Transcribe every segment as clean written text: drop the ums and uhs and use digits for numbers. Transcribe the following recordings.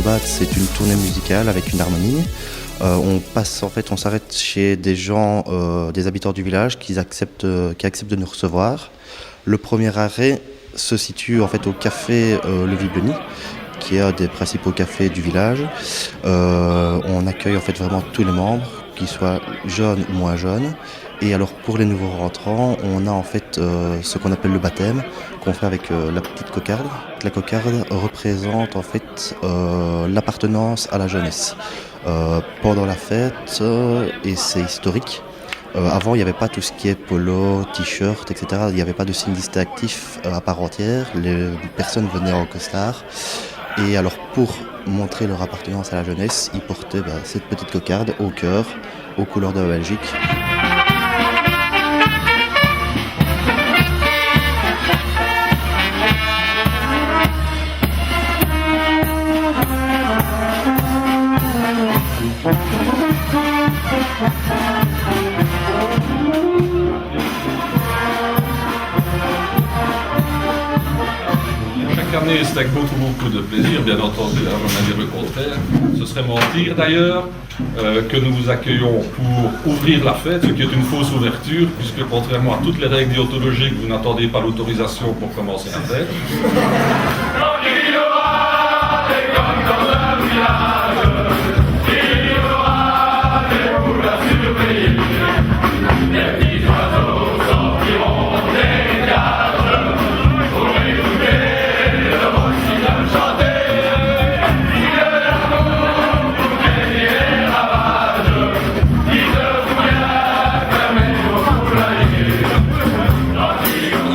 Globat, c'est une tournée musicale avec une harmonie. On s'arrête chez des gens, des habitants du village qui acceptent de nous recevoir. Le premier arrêt se situe en fait au café Le Vibleni, qui est un des principaux cafés du village. On accueille en fait vraiment tous les membres, qu'ils soient jeunes ou moins jeunes. Et alors pour les nouveaux rentrants, on a en fait ce qu'on appelle le baptême, qu'on fait avec la petite cocarde. La cocarde représente en fait l'appartenance à la jeunesse. Pendant la fête, et c'est historique, avant il n'y avait pas tout ce qui est polo, t-shirt, etc. Il n'y avait pas de signe distinctif à part entière, les personnes venaient en costard. Et alors pour montrer leur appartenance à la jeunesse, ils portaient cette petite cocarde au cœur, aux couleurs de la Belgique. Chaque année, c'est avec beaucoup de plaisir, bien entendu, on va dire le contraire. Ce serait mentir d'ailleurs que nous vous accueillons pour ouvrir la fête, ce qui est une fausse ouverture, puisque contrairement à toutes les règles déontologiques, vous n'attendez pas l'autorisation pour commencer la fête.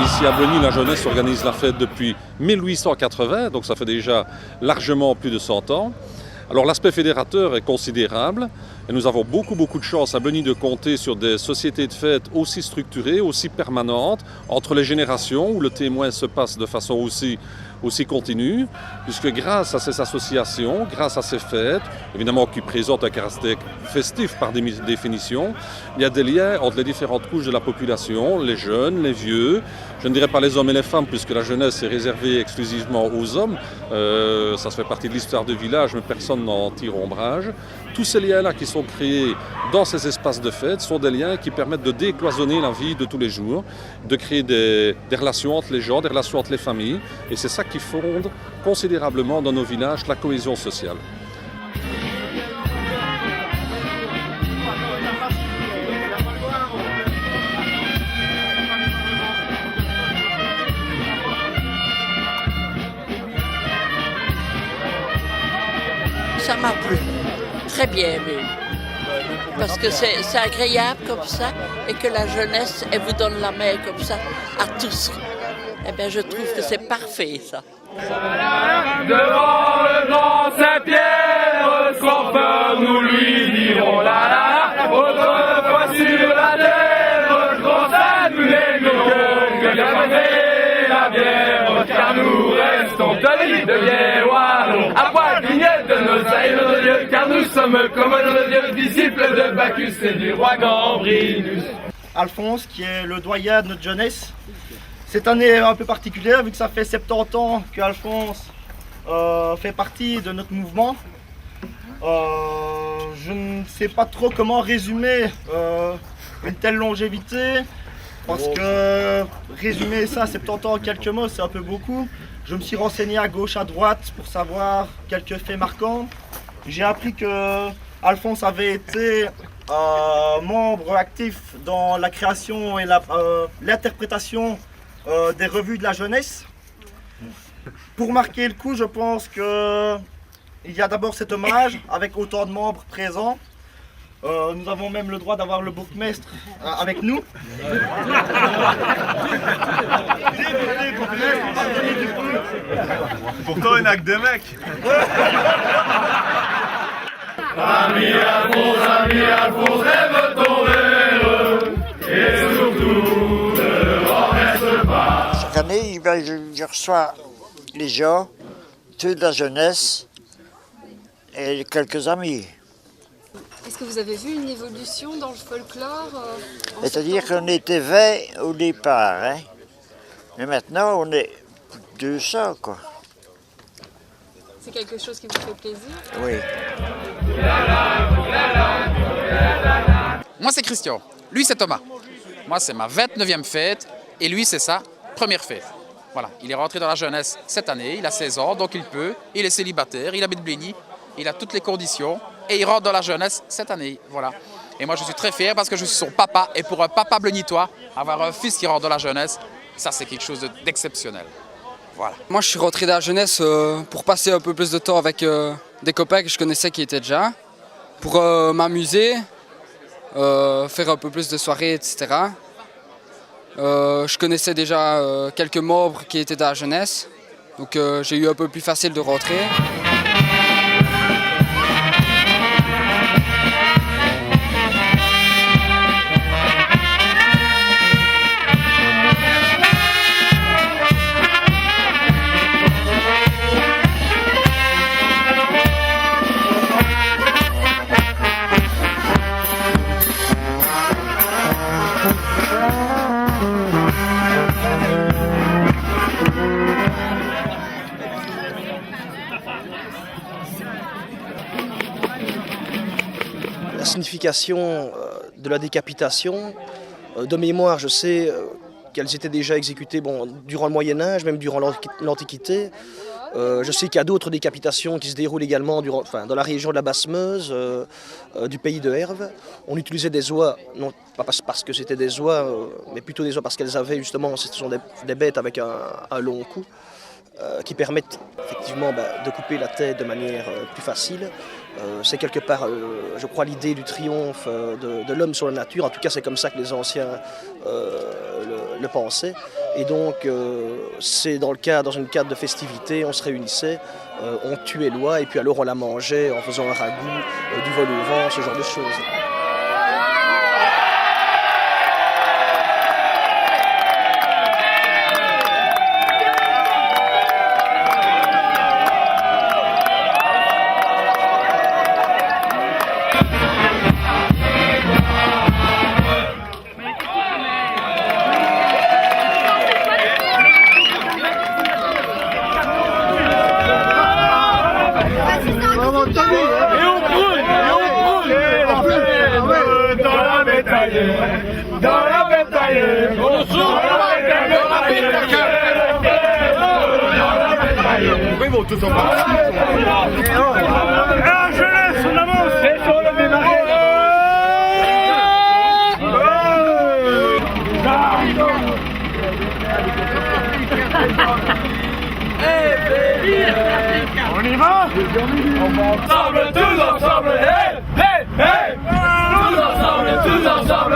Ici à Bleny, la jeunesse organise la fête depuis 1880, donc ça fait déjà largement plus de 100 ans. Alors l'aspect fédérateur est considérable et nous avons beaucoup de chance à Bleny de compter sur des sociétés de fête aussi structurées, aussi permanentes, entre les générations, où le témoin se passe de façon aussi continue, puisque grâce à ces associations, grâce à ces fêtes, évidemment qui présentent un caractère festif par définition, il y a des liens entre les différentes couches de la population, les jeunes, les vieux, je ne dirais pas les hommes et les femmes, puisque la jeunesse est réservée exclusivement aux hommes, ça fait partie de l'histoire du village, mais personne n'en tire ombrage. Tous ces liens-là qui sont créés dans ces espaces de fête sont des liens qui permettent de décloisonner la vie de tous les jours, de créer des relations entre les gens, des relations entre les familles, et c'est ça qui fonde considérablement dans nos villages la cohésion sociale. Ça m'a plu, très bien même, parce que c'est agréable comme ça et que la jeunesse, elle vous donne la main comme ça à tous. Eh bien, je trouve que c'est parfait, ça. Devant le grand Saint-Pierre, sans peur, nous lui dirons la la. Autrefois sur la terre, grand Saint, nous n'aimions que garder la bière, car nous restons tenus de bière wallon, à poil vignette de nos aïeux de Dieu, car nous sommes comme nos dieux, disciples de Bacchus et du roi Gambrinus. Alphonse, qui est le doyen de notre jeunesse. Cette année est un peu particulière vu que ça fait 70 ans qu'Alphonse fait partie de notre mouvement. Je ne sais pas trop comment résumer une telle longévité, parce que résumer ça 70 ans en quelques mots, c'est un peu beaucoup. Je me suis renseigné à gauche, à droite pour savoir quelques faits marquants. J'ai appris que Alphonse avait été membre actif dans la création et l'interprétation des revues de la jeunesse. Pour marquer le coup, je pense qu'il y a d'abord cet hommage avec autant de membres présents. Nous avons même le droit d'avoir le bourgmestre avec nous. Pourtant, il n'y a que des mecs. Ami Alphonse, rêve ton rêve, et surtout ne renverse pas. Chaque année, je reçois les gens, toute la jeunesse et quelques amis. Est-ce que vous avez vu une évolution dans le folklore C'est-à-dire qu'on était 20 au départ, hein? Mais maintenant on est 200, quoi. C'est quelque chose qui vous fait plaisir? Oui. Moi, c'est Christian. Lui, c'est Thomas. Moi, c'est ma 29e fête et lui, c'est sa première fête. Voilà, il est rentré dans la jeunesse cette année, il a 16 ans, donc il peut, il est célibataire, il habite Blény, il a toutes les conditions et il rentre dans la jeunesse cette année. Voilà. Et moi, je suis très fier parce que je suis son papa et pour un papa blénitois, avoir un fils qui rentre dans la jeunesse, ça, c'est quelque chose d'exceptionnel. Voilà. Moi, je suis rentré dans la jeunesse pour passer un peu plus de temps avec des copains que je connaissais qui étaient déjà, pour m'amuser, faire un peu plus de soirées, etc. Je connaissais déjà quelques membres qui étaient dans la jeunesse, donc j'ai eu un peu plus facile de rentrer. La signification de la décapitation, de mémoire, je sais qu'elles étaient déjà exécutées durant le Moyen-Âge, même durant l'Antiquité. Je sais qu'il y a d'autres décapitations qui se déroulent également dans la région de la Basse-Meuse, du pays de Herve. On utilisait des oies, non pas parce que c'était des oies, mais plutôt des oies parce qu'elles avaient justement, ce sont des bêtes avec un long cou, qui permettent effectivement de couper la tête de manière plus facile. C'est quelque part, je crois, l'idée du triomphe de l'homme sur la nature. En tout cas, c'est comme ça que les anciens le pensaient. Et donc, c'est dans une cadre de festivité, on se réunissait, on tuait l'oie et puis alors on la mangeait en faisant un ragoût, du vol au vent, ce genre de choses. Pourquoi ils vont tous en partir? Ah, jeunesse, on avance! C'est sur le démarré! On y va? Ensemble, tous ensemble, hey, hey, hey! Tous ensemble,